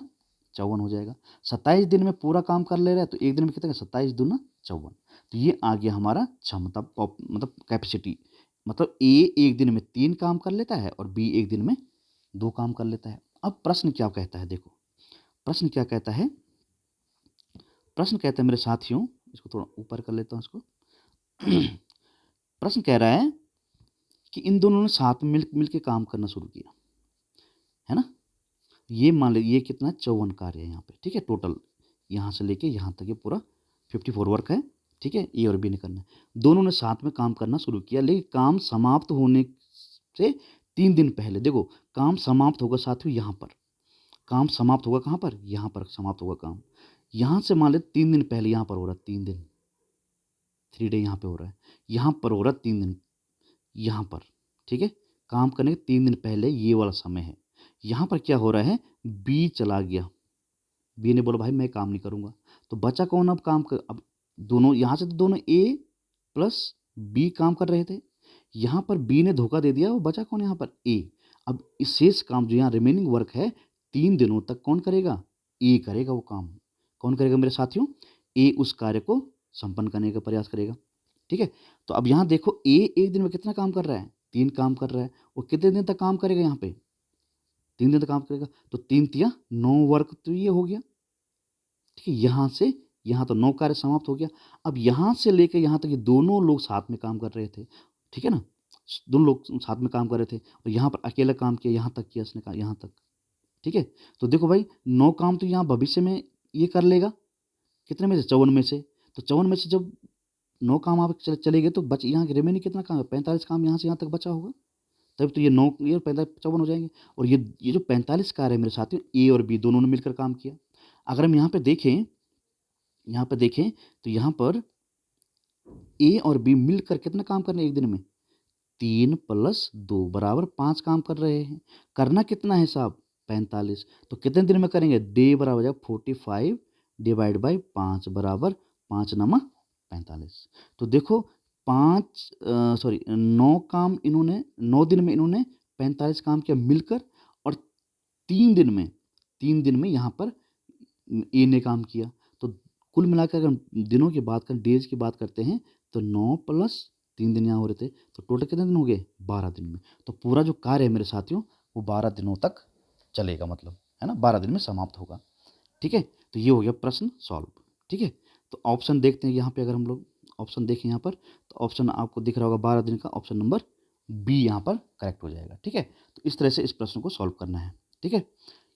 54 हो जाएगा। 27 दिन में पूरा काम कर ले रहा है तो एक दिन में कितना, 27 दूना 54। तो ये आ गया हमारा क्षमता, मतलब कैपेसिटी। मतलब ए एक दिन में 3 काम कर लेता है और बी एक दिन में 2 काम कर लेता है। अब प्रश्न क्या कहता है, देखो प्रश्न क्या कहता है, प्रश्न कहता है मेरे साथियों, इसको थोड़ा ऊपर कर लेता हूँ इसको। प्रश्न कह रहा है कि इन दोनों ने साथ में मिल के काम करना शुरू किया, है ना। ये मान लीजिए ये कितना 54 कार्य है यहाँ पे, ठीक है। टोटल यहाँ से लेके यहाँ तक ये पूरा 54 वर्क है, ठीक है। ए और बी ने करना है। दोनों ने साथ में काम करना शुरू किया, लेकिन काम समाप्त होने से 3 दिन पहले, देखो काम समाप्त होगा साथियों यहाँ पर, काम समाप्त होगा कहाँ पर, यहाँ पर समाप्त होगा काम। यहाँ से मान ले 3 दिन पहले यहाँ पर हो रहा है 3 दिन, 3 डे यहाँ पे हो रहा है, यहाँ पर हो रहा है 3 दिन यहाँ पर, ठीक है। काम करने के 3 दिन पहले ये वाला समय है। यहाँ पर क्या हो रहा है, बी चला गया, बी ने बोला भाई मैं काम नहीं करूँगा, तो बचा कौन अब काम कर, अब दोनों यहाँ से तो दोनों ए प्लस बी काम कर रहे थे, यहाँ पर बी ने धोखा दे दिया, वो बचा कौन यहाँ पर ए। अब इस शेष काम जो यहाँ रिमेनिंग वर्क है 3 दिनों तक कौन करेगा, ए करेगा वो काम। कौन करेगा मेरे साथियों, ए उस कार्य को संपन्न करने का प्रयास करेगा, ठीक है। तो अब यहाँ देखो ए एक दिन में कितना काम कर रहा है, 3 काम कर रहा है, वो कितने दिन तक काम करेगा यहाँ पे 3 दिन तक काम करेगा, तो 3 तिया 9 वर्क तो ये हो गया, ठीक है। यहाँ से यहाँ तो 9 कार्य समाप्त हो गया। अब यहाँ से लेकर यहाँ तक ये दोनों लोग साथ में काम कर रहे थे, ठीक है ना, दोनों लोग साथ में काम कर रहे थे, और यहाँ पर अकेला काम किया, यहाँ तक किया इसने कहा यहाँ तक, ठीक है। तो देखो भाई 9 काम तो यहाँ भविष्य में ये कर लेगा, कितने में से 54 में से, तो 54 में से जब 9 काम आप चले गए तो बच यहाँ रिमेनिंग कितना काम है, 45 काम यहाँ से यहाँ तक बचा होगा, तब तो ये 9 ये 45 54 हो जाएंगे। और ये जो 45 कार्य है मेरे साथियों, ए और बी दोनों ने मिलकर काम किया। अगर हम यहाँ पे देखें तो यहाँ पर ए और बी मिलकर कितना काम कर रहे हैं एक दिन में? 3 + 2 बराबर 5 काम कर रहे हैं। करना कितना है साहब? 45। तो कितने दिन में करेंगे? डे बराबर हो जाएगा 45 डिवाइड बाई 5 बराबर 5 नमा 45। तो देखो 9 काम इन्होंने 9 दिन में इन्होंने 45 काम किया मिलकर, और 3 दिन में 3 दिन में यहाँ पर ए ने काम किया। तो कुल मिलाकर अगर हम दिनों की बात करें, डेज की बात करते हैं, तो 9 + 3 दिन यहाँ हो रहे थे, तो टोटल कितने दिन हो गए? 12 दिन में। तो पूरा जो कार्य है मेरे साथियों वो 12 दिनों तक चलेगा, मतलब है ना, 12 दिन में समाप्त होगा। ठीक है, तो ये हो गया प्रश्न सॉल्व। ठीक है, तो ऑप्शन देखते हैं यहाँ पे। अगर हम लोग ऑप्शन देखें यहाँ पर, तो ऑप्शन आपको दिख रहा होगा 12 दिन का, ऑप्शन नंबर बी यहाँ पर करेक्ट हो जाएगा। ठीक है, तो इस तरह से इस प्रश्न को सॉल्व करना है। ठीक है,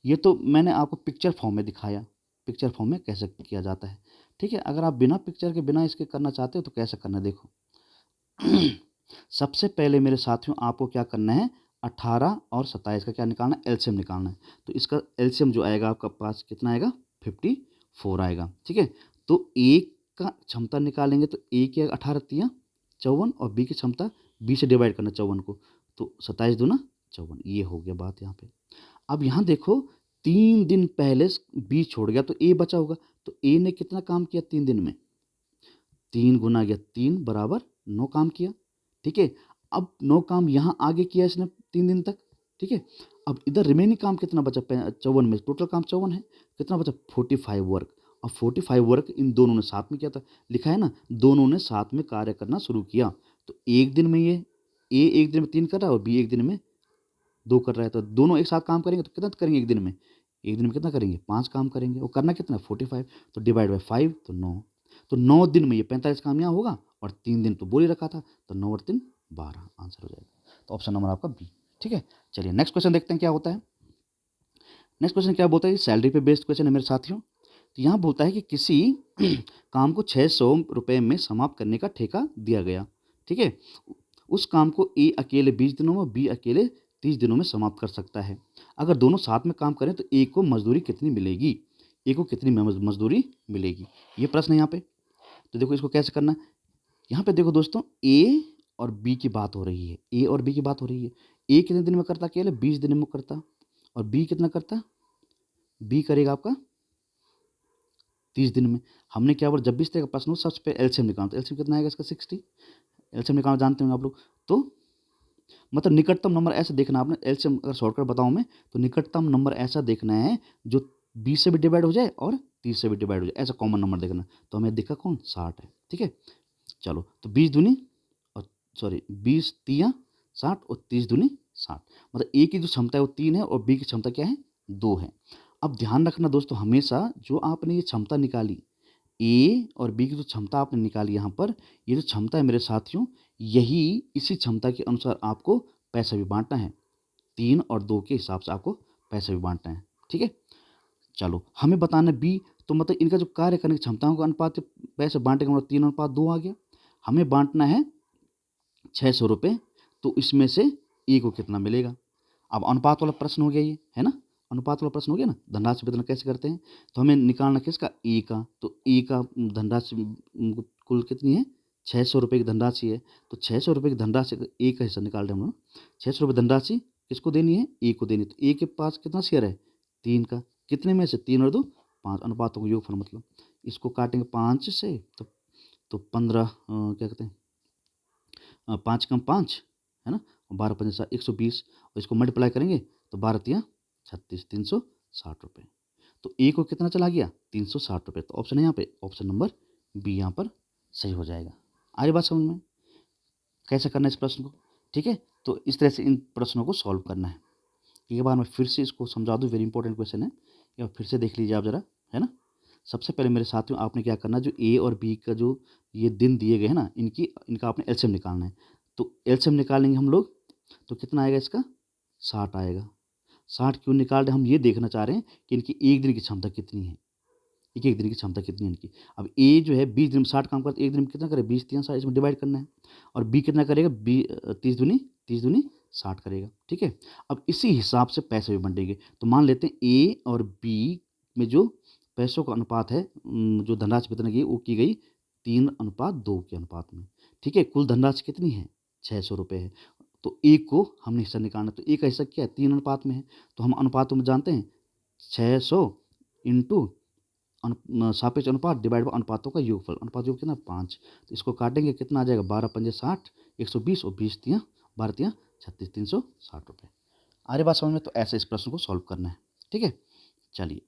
ये तो मैंने आपको पिक्चर फॉर्म में दिखाया, पिक्चर फॉर्म में कैसे किया जाता है। ठीक है, अगर आप बिना पिक्चर के बिना इसके करना चाहते हो तो कैसे करना है, देखो। सबसे पहले मेरे साथियों आपको क्या करना है? 18 और 27 का क्या निकालना है? एलसीएम निकालना है। तो इसका एलसीएम जो आएगा आपका पास कितना आएगा? 54 आएगा। ठीक है, तो ए का क्षमता निकालेंगे तो ए की 18 तियाँ 54, और बी की क्षमता 20 से डिवाइड करना 54 को, तो 27 दूना 54। ये हो गया बात यहाँ पे। अब यहाँ देखो 3 दिन पहले बी छोड़ गया तो ए बचा होगा, तो ए ने कितना काम किया 3 दिन में? 3 गुना गया 3 बराबर 9 काम किया। ठीक है, अब 9 काम यहाँ आगे किया इसने 3 दिन तक। ठीक है, अब इधर रिमेनिंग काम कितना बचा? 54 में टोटल काम 54 है, कितना बचा? 45 वर्क। और 45 वर्क इन दोनों ने साथ में किया था, लिखा है ना, दोनों ने साथ में कार्य करना शुरू किया। तो एक दिन में ये ए एक दिन में 3 कर रहा है और बी एक दिन में 2 कर रहा है, तो दोनों एक साथ काम करेंगे तो कितना करेंगे एक दिन में? एक दिन में कितना करेंगे? 5 काम करेंगे। वो करना कितना? 45। तो डिवाइड बाई 5 तो 9। तो 9 दिन में ये 45 काम यहाँ होगा, और 3 दिन तो बोल ही रखा था, तो 9 और 3 12 आंसर हो जाएगा। तो ऑप्शन नंबर आपका बी। ठीक है, चलिए नेक्स्ट क्वेश्चन देखते हैं क्या होता है। नेक्स्ट क्वेश्चन क्या बोलता है? सैलरी पे बेस्ड क्वेश्चन है मेरे साथियों। तो यहाँ बोलता है कि किसी काम को 600 रुपये में समाप्त करने का ठेका दिया गया। ठीक है, उस काम को ए अकेले 20 दिनों में, बी अकेले 30 दिनों में समाप्त कर सकता है। अगर दोनों साथ में काम करें तो ए को मजदूरी कितनी मिलेगी? ए को कितनी मजदूरी मिलेगी? ये प्रश्न है यहाँ पे। तो देखो इसको कैसे करना है। यहाँ पे देखो दोस्तों, ए और बी की बात हो रही है, ए और बी की बात हो रही है। ए कितने दिन में करता? अकेले 20 दिन में करता। और बी कितना करता? बी करेगा आपका 30 दिन में। हमने क्या बोला, जब भी इस तरह का प्रश्न हो सबसे पहले एलसीएम निकालना। तो एलसीएम कितना आएगा इसका? 60। एलसीएम निकालना जानते होंगे आप लोग। तो मतलब निकटतम नंबर ऐसा देखना आपने, एलसीएम अगर शॉर्टकट बताऊं मैं, तो निकटतम नंबर ऐसा देखना है जो 20 से भी डिवाइड हो जाए और 30 से भी डिवाइड हो जाए, ऐसा कॉमन नंबर देखना। तो हमें दिखा कौन? 60 है। ठीक है, चलो तो 20 दूनी और 20 तियाँ 60 और 30 दूनी 60। मतलब ए की जो क्षमता है वो 3 है और बी की क्षमता क्या है? 2 है। अब ध्यान रखना दोस्तों, हमेशा जो आपने ये क्षमता निकाली, ए और बी की जो क्षमता आपने निकाली यहाँ पर, ये जो क्षमता है मेरे साथियों, यही इसी क्षमता के अनुसार आपको पैसा भी बांटना है। 3 और 2 के हिसाब से आपको पैसा भी बांटना है। ठीक है, चलो हमें बताना है बी, तो मतलब इनका जो कार्य करने की क्षमताओं का अनुपात पैसे बांटे का मतलब 3:2 आ गया। हमें बांटना है 600 रुपये, तो इसमें से ए को कितना मिलेगा? अब अनुपात वाला प्रश्न हो गया ये, है ना, अनुपात वाला प्रश्न हो गया ना। धनराशि वितरण कैसे करते हैं? तो हमें निकालना किसका? ए का। तो ए का धनराशि कुल कितनी है? 600 रुपये की धनराशि है। तो 600 रुपये की धनराशि का ए का हिस्सा निकाल रहे हैं हम लोग। 600 रुपये धनराशि किसको देनी है? ए को देनी है। तो ए के पास कितना शेयर है? 3 का। कितने में से? 3 और 2 5। अनुपातों का योगफल, मतलब इसको काटेंगे 5 से तो 15 क्या कहते हैं, 5 कम 5 है ना, 12 पंजे 120, और इसको मल्टीप्लाई करेंगे तो 12 तियाँ 36, 360 रुपये। तो ए को कितना चला गया? 360 रुपये। तो ऑप्शन है यहाँ पे, ऑप्शन नंबर बी यहाँ पर सही हो जाएगा। आ रही बात समझ में? कैसे करना है इस प्रश्न को? ठीक है, तो इस तरह से इन प्रश्नों को सॉल्व करना है। एक बार मैं फिर से इसको समझा दूँ, वेरी इंपॉर्टेंट क्वेश्चन है, या फिर से देख लीजिए आप ज़रा, है ना। सबसे पहले मेरे साथियों आपने क्या करना है, जो ए और बी का जो ये दिन दिए गए हैं ना, इनका आपने एलसीएम निकालना है। तो एलसीएम निकालेंगे हम लोग, तो कितना आएगा इसका? 60 आएगा। 60 क्यों निकाल रहे हैं? हम ये देखना चाह रहे हैं कि इनकी एक दिन की क्षमता कितनी है, एक दिन की क्षमता कितनी है इनकी। अब ए जो है 20 दिन में 60 काम करता है, एक दिन में कितना करे? 20 3 60, इसमें डिवाइड करना है। और बी कितना करेगा? 30 दूनी 60 करेगा। ठीक है, अब इसी हिसाब से पैसे भी बंटेंगे। तो मान लेते हैं ए और बी में जो पैसों का अनुपात है, जो धनराशि वितरण की वो की गई 3:2 के अनुपात में। ठीक है, कुल धनराशि कितनी है? 600 रुपये है। तो ए को हमने हिस्सा निकालना, तो ए का हिस्सा क्या है? 3 अनुपात में है। तो हम अनुपातों में जानते हैं 600 इंटू सापेक्ष अनुपात डिवाइड बाय अनुपातों का योगफल। अनुपात योग कितना? 5। तो इसको काटेंगे, कितना आ जाएगा? 12 पंजे 60, 120 और 20 तियाँ 12 तियाँ 36, 360 रुपये। आ रही बात समझ में? तो ऐसे इस प्रश्न को सॉल्व करना है। ठीक है, चलिए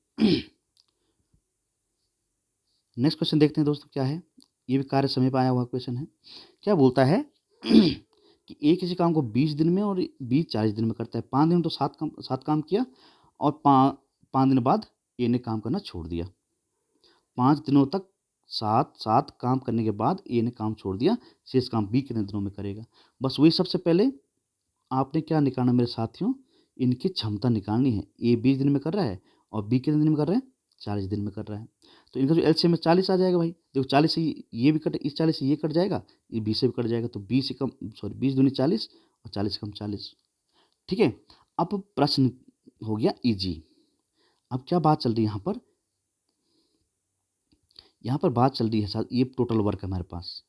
नेक्स्ट क्वेश्चन देखते हैं दोस्तों क्या है। ये भी कार्य समय पर आया हुआ क्वेश्चन है। क्या बोलता है कि ए किसी काम को 20 दिन में और बी 40 दिन में करता है। 5 दिन में तो 7 काम किया और 5 दिन बाद ए ने काम करना छोड़ दिया। 5 दिनों तक 7 काम करने के बाद ए ने काम छोड़ दिया। शेष काम बी कितने दिनों में करेगा? बस वही सबसे पहले आपने क्या निकालना मेरे साथियों? इनकी क्षमता निकालनी है। ए 20 दिन में कर रहा है और बी कितने दिन में कर रहा है? 40 दिन में कर रहा है। तो इनका जो एलसीएम में 40 आ जाएगा भाई। देखो 40 से ये भी कट, इस 40 से ये कट जाएगा, ये 20 से भी कट जाएगा। तो 20 से कम, सॉरी 20 दूनी 40 और 40 से कम 40। ठीक है, अब प्रश्न हो गया इजी। अब क्या बात चल रही है यहाँ पर? यहाँ पर बात चल रही है साथ, ये टोटल वर्क है हमारे पास।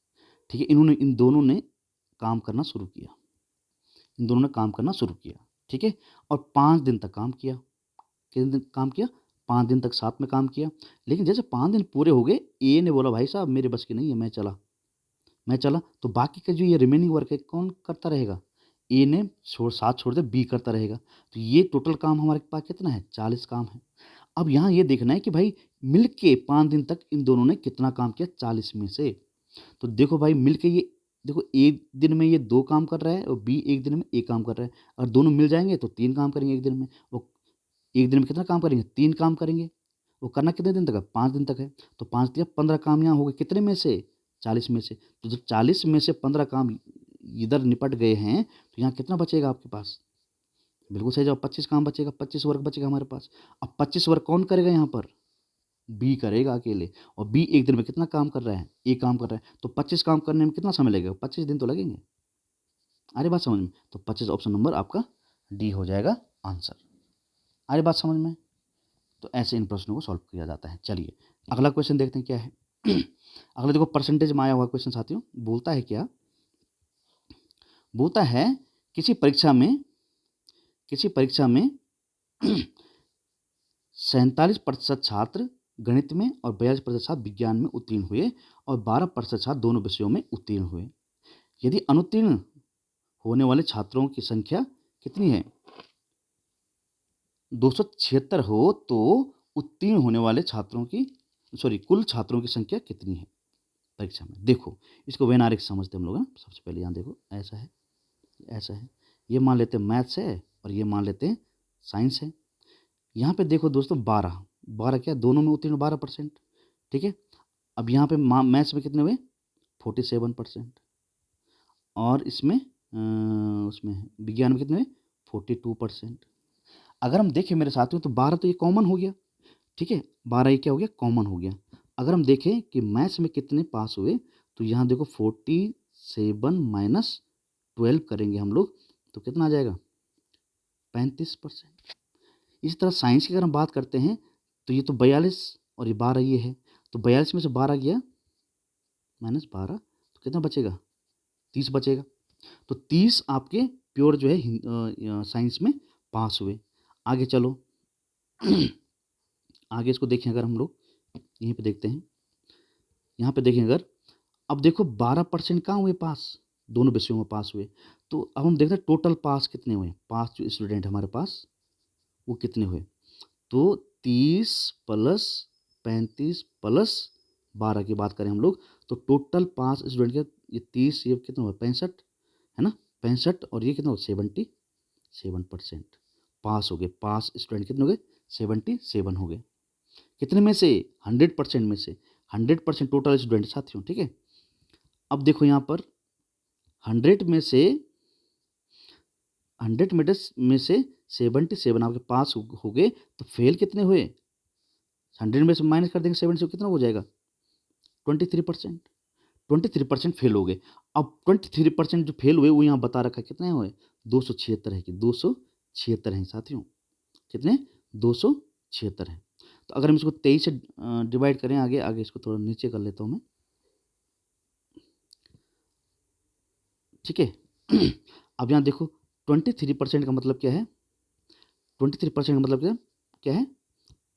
ठीक है, इन दोनों ने काम करना शुरू किया। इन दोनों ने काम करना शुरू किया। ठीक है, और 5 दिन तक काम किया। कितने दिन काम किया? 5 दिन तक साथ में काम किया। लेकिन जैसे 5 दिन पूरे हो गए, ए ने बोला भाई साहब मेरे बस की नहीं है, मैं चला। तो बाकी का जो ये रिमेनिंग वर्क है कौन करता रहेगा? ए ने साथ छोड़ दे, बी करता रहेगा। तो ये टोटल काम हमारे पास कितना है? 40 काम है। अब यहाँ ये देखना है कि भाई मिल के 5 दिन तक इन दोनों ने कितना काम किया 40 में से। तो देखो भाई मिल के ये, देखो एक दिन में ये 2 काम कर रहा है और बी एक दिन में 1 काम कर रहा है। और दोनों मिल जाएंगे तो 3 काम करेंगे एक दिन में। वो एक दिन में कितना काम करेंगे? 3 काम करेंगे। वो करना कितने दिन तक है? 5 दिन तक है। तो 5 दिया 15 काम यहाँ हो गए, कितने में से? 40 में से। तो जब 40 में से 15 काम इधर निपट गए हैं तो यहाँ कितना बचेगा आपके पास? बिल्कुल सही जवाब, 25 काम बचेगा, 25 वर्क बचेगा हमारे पास। अब 25 वर्क कौन करेगा यहाँ पर? बी करेगा अकेले। और बी एक दिन में कितना काम कर रहा है? एक काम कर रहा है। तो 25 काम करने में कितना समय लगेगा? 25 दिन तो लगेंगे। अरे बात समझ में? तो 25 ऑप्शन नंबर आपका डी हो जाएगा आंसर। अरे बात समझ में? तो ऐसे इन प्रश्नों को सॉल्व किया जाता है। चलिए अगला क्वेश्चन देखते हैं क्या है। अगला देखो परसेंटेज में आया हुआ क्वेश्चन साथियों। बोलता है क्या? बोलता है किसी परीक्षा में 47% छात्र गणित में और 42% छात्र विज्ञान में उत्तीर्ण हुए और 12% छात्र दोनों विषयों में उत्तीर्ण हुए। यदि अनुत्तीर्ण होने वाले छात्रों की संख्या कितनी है? 276 हो तो उत्तीर्ण होने वाले छात्रों की, कुल छात्रों की संख्या कितनी है परीक्षा में? देखो इसको वेन आरेख समझते हम लोग हैं। सबसे पहले यहाँ देखो, ऐसा है, ये मान लेते हैं मैथ्स है और ये मान लेते हैं साइंस है। यहाँ पे देखो दोस्तों 12 क्या दोनों में उत्तीर्ण 12%। ठीक है, अब यहाँ पे मैथ्स में कितने हुए? 47%। और इसमें उसमें विज्ञान में कितने हुए? 42%। अगर हम देखें मेरे साथियों तो 12 तो ये कॉमन हो गया। ठीक है, 12 ये क्या हो गया? कॉमन हो गया। अगर हम देखें कि मैथ्स में कितने पास हुए तो यहाँ देखो 47 माइनस 12 करेंगे हम लोग तो कितना आ जाएगा? 35%। इसी तरह साइंस की अगर हम बात करते हैं तो ये तो 42 और ये 12 ये है। तो 42 में से 12 गया माइनस 12 तो कितना बचेगा? 30 बचेगा। तो 30 आपके प्योर जो है साइंस में पास हुए। आगे चलो आगे इसको देखें अगर हम लोग यहीं पे देखते हैं, यहाँ पे देखें अगर, अब देखो 12% कहाँ हुए पास? दोनों विषयों में पास हुए। तो अब हम देखते हैं टोटल पास कितने हुए? पास जो स्टूडेंट हमारे पास वो कितने हुए? तो 30 प्लस 35 प्लस 12 की बात करें हम लोग तो टोटल पास स्टूडेंट के ये 30 ये कितना हुआ? 65 है ना? 65 और ये कितना हुआ? 77% पास हो गए। पास स्टूडेंट कितने हो गए? 77 हो गए। कितने में से? 100% में से। 100% टोटल स्टूडेंट साथियों। ठीक है, अब देखो यहाँ पर 100 में से 77 आपके पास हो गए तो फेल कितने हुए? 100 में से माइनस कर देंगे 7 से कितना हो जाएगा? 23%। 23% फेल हो गए। अब 23% जो फेल हुए वो यहाँ बता रखा है कितने हुए? 276 है कि 276 हैं साथियों। कितने? 276 हैं। तो अगर हम इसको 23 से डिवाइड करें, आगे इसको थोड़ा नीचे कर लेता हूँ मैं, ठीक है। अब यहाँ देखो 23% का मतलब क्या है? 23% का मतलब क्या है?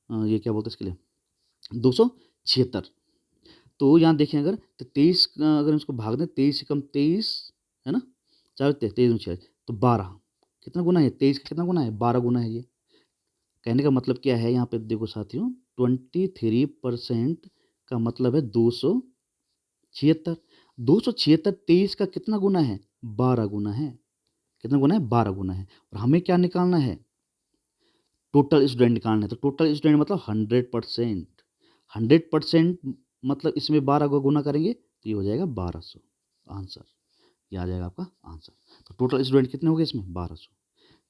ये क्या बोलते हैं इसके लिए? 276। तो यहाँ देखें अगर, तो 23 अगर हम इसको भाग दें, 23 से कम 23 है ना, 4 23 6 तो 12। कितना गुना है? 23 का कितना गुना है? 12 गुना है ये। कहने का मतलब क्या है यहाँ पे देखो साथियों, 23% का मतलब है 276। 276 23 का कितना गुना है? 12 गुना है। कितना गुना है? 12 गुना है। और हमें क्या निकालना है? टोटल स्टूडेंट निकालना है। तो टोटल स्टूडेंट मतलब 100%। 100% मतलब इसमें 12 को गुना करेंगे तो ये हो जाएगा 1200 आंसर। ये आ जाएगा आपका आंसर। तो टोटल स्टूडेंट कितने हो गए इसमें? 1200।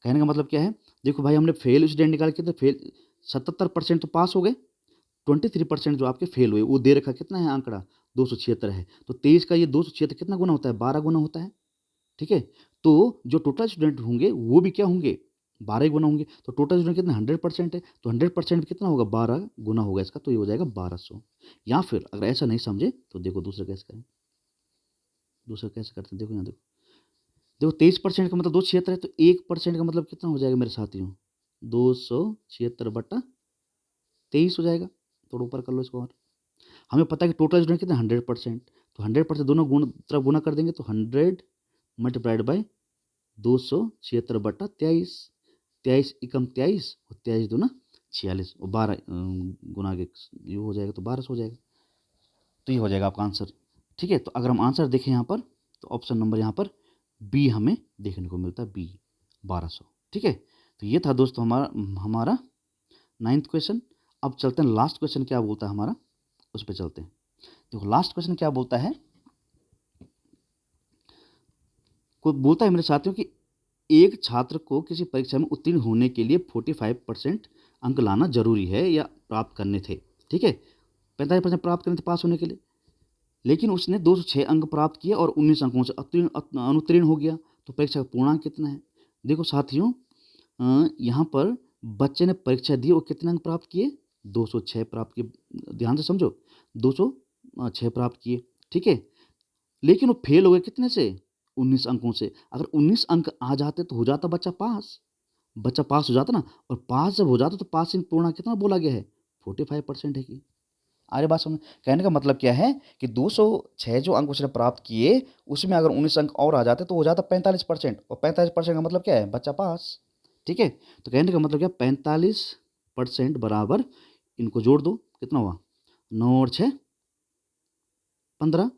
कहने का मतलब क्या है? देखो भाई, हमने फेल स्टूडेंट निकाल के, तो फेल 77% तो पास हो गए, 23% जो आपके फेल हुए वो दे रखा कितना है आंकड़ा? 276 है। तो 23 का ये 276 कितना गुना होता है? 12 गुना होता है, ठीक है। तो जो टोटल स्टूडेंट होंगे वो भी क्या होंगे? 12 गुना होंगे। तो टोटल स्टूडेंट कितना? 100% है। तो 100% कितना होगा? 12 गुना होगा इसका, तो ये हो जाएगा 1200। या फिर अगर ऐसा नहीं समझे तो देखो दूसरा कैसे करें। दूसरा कैसे करते हैं? देखो यहाँ देखो, 23% का मतलब 276 है, तो 1% का मतलब कितना हो जाएगा मेरे साथियों? 276/23 हो जाएगा। थोड़ा ऊपर कर लो इसको और। हमें पता है कि टोटल स्टूडेंट कितने? 100%। तो 100% दोनों तरफ गुना कर देंगे, तो 100 मल्टीप्लाइड बाई 276/23। 23 एकम 23 और 23 दूना 46 और 12 गुना के ये हो जाएगा, तो 1200 हो जाएगा। तो ये हो जाएगा आपका आंसर, ठीक है। तो अगर हम आंसर देखें यहाँ पर, तो ऑप्शन नंबर यहाँ पर बी हमें देखने को मिलता है, बी 1200, ठीक है। तो ये था दोस्तों हमारा 9th क्वेश्चन। अब चलते हैं लास्ट क्वेश्चन क्या बोलता है हमारा, उस पर चलते हैं। देखो लास्ट क्वेश्चन क्या बोलता है, कोई बोलता है मेरे साथियों कि एक छात्र को किसी परीक्षा में उत्तीर्ण होने के लिए 45% अंक लाना जरूरी है या प्राप्त करने थे, ठीक है। 45% प्राप्त करने थे पास होने के लिए, लेकिन उसने 206 अंक प्राप्त किए और 19 अंकों से अनुत्तीर्ण हो गया। तो परीक्षा का पूर्णांक कितना है? देखो साथियों, यहाँ पर बच्चे ने परीक्षा दी और कितने अंक प्राप्त किए? 206 प्राप्त किए। ध्यान से समझो, 206 प्राप्त किए, ठीक है। लेकिन वो फेल हो गए कितने से? 19 अंकों से। अगर 19 अंक आ जाते तो हो जाता बच्चा पास। बच्चा पास हो जाता ना, और पास जब हो जाता तो पासिंग पूर्णांक कितना बोला गया है? 45% है कि। आगे बात समझ। कहने का मतलब क्या है कि 206 जो अंक उसने प्राप्त किए, उसमें अगर 19 अंक और आ जाते तो हो जाता 45%, और 45% का मतलब क्या है? बच्चा पास, ठीक है। तो कहने का मतलब क्या? 45% बराबर, इनको जोड़ दो, कितना हुआ? 9 और 6 15,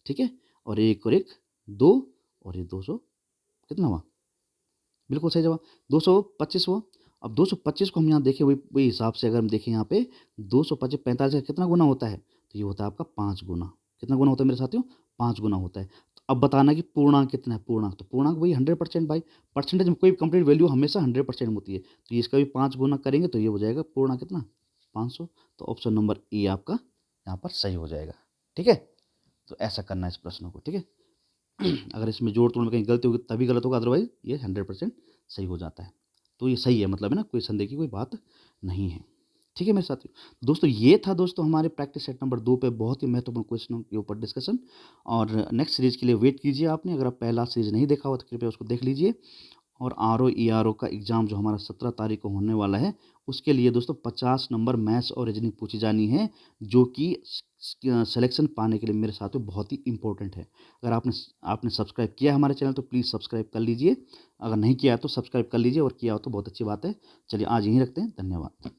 ठीक है। और एक 2, और ये 200 कितना हुआ? बिल्कुल सही जवाब, 225 हुआ। अब 225 को हम यहाँ देखें, वही वही हिसाब से अगर हम देखें यहाँ पे, 225 45 का कितना गुना होता है? तो ये होता है आपका 5 गुना। कितना गुना होता है मेरे साथियों? 5 गुना होता है। तो अब बताना कि पूर्णांक कितना है? पूर्णांक, तो पूर्णांक वही 100% भाई। परसेंटेज में कोई कंप्लीट वैल्यू हमेशा 100% होती है, तो इसका भी 5 गुना करेंगे तो ये हो जाएगा पूर्णांक कितना? 500। तो ऑप्शन नंबर ए आपका यहाँ पर सही हो जाएगा, ठीक है। तो ऐसा करना है इस प्रश्न को, ठीक है। अगर इसमें जोड़ तोड़ में कहीं गलती होगी तभी गलत होगा, अदरवाइज ये 100% सही हो जाता है। तो ये सही है, मतलब है ना, कोई संदेह की कोई बात नहीं है, ठीक है मेरे साथियों। दोस्तों ये था दोस्तों हमारे प्रैक्टिस सेट नंबर 2 पे बहुत ही महत्वपूर्ण क्वेश्चनों के ऊपर डिस्कशन। और नेक्स्ट सीरीज के लिए वेट कीजिए आपने, अगर आप पहला सीरीज नहीं देखा हो तो कृपया उसको देख लीजिए। और RO ERO का एग्ज़ाम जो हमारा 17 तारीख को होने वाला है, उसके लिए दोस्तों 50 नंबर मैथ्स और रीजनिंग पूछी जानी है, जो कि सिलेक्शन पाने के लिए मेरे साथियों बहुत ही इंपॉर्टेंट है। अगर आपने सब्सक्राइब किया हमारे चैनल तो प्लीज़ सब्सक्राइब कर लीजिए, अगर नहीं किया तो सब्सक्राइब कर लीजिए, और किया हो तो बहुत अच्छी बात है। चलिए आज यहीं रखते हैं, धन्यवाद।